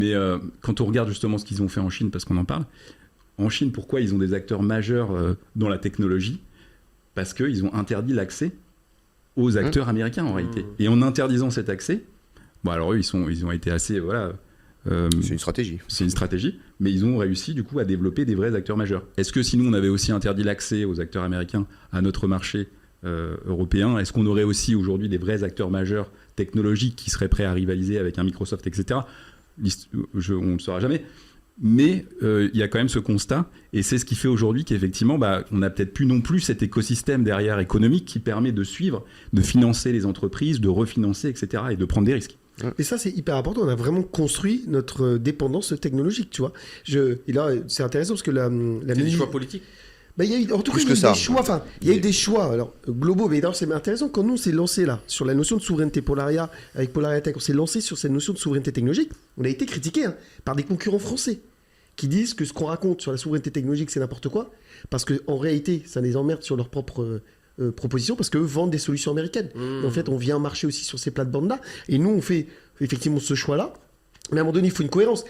Mais quand on regarde justement ce qu'ils ont fait en Chine, parce qu'on en parle, en Chine, pourquoi ils ont des acteurs majeurs dans la technologie? Parce qu'ils ont interdit l'accès aux acteurs américains en réalité. Et en interdisant cet accès, bon alors eux ils ont été assez voilà. C'est une stratégie. C'est une stratégie, mais ils ont réussi du coup à développer des vrais acteurs majeurs. Est-ce que si nous on avait aussi interdit l'accès aux acteurs américains à notre marché européen, est-ce qu'on aurait aussi aujourd'hui des vrais acteurs majeurs technologiques qui seraient prêts à rivaliser avec un Microsoft, etc. On ne le saura jamais. Mais il y a quand même ce constat, et c'est ce qui fait aujourd'hui qu'effectivement, on n'a peut-être plus non plus cet écosystème derrière économique qui permet de suivre, de financer les entreprises, de refinancer, etc., et de prendre des risques. Et ça, c'est hyper important. On a vraiment construit notre dépendance technologique, tu vois. Et là, c'est intéressant parce que c'est des choix politiques. Il y a eu, en tout cas, il y a eu des choix. Enfin, il y a eu des choix alors, globaux. Mais d'ailleurs, c'est intéressant quand nous on s'est lancé là sur la notion de souveraineté Polaria avec Polaria Tech. On s'est lancé sur cette notion de souveraineté technologique. On a été critiqué par des concurrents français qui disent que ce qu'on raconte sur la souveraineté technologique, c'est n'importe quoi, parce qu'en réalité, ça les emmerde sur leurs propres propositions, parce qu'eux vendent des solutions américaines. Et en fait, on vient marcher aussi sur ces plates-bandes-là, et nous, on fait effectivement ce choix-là, mais à un moment donné, il faut une cohérence.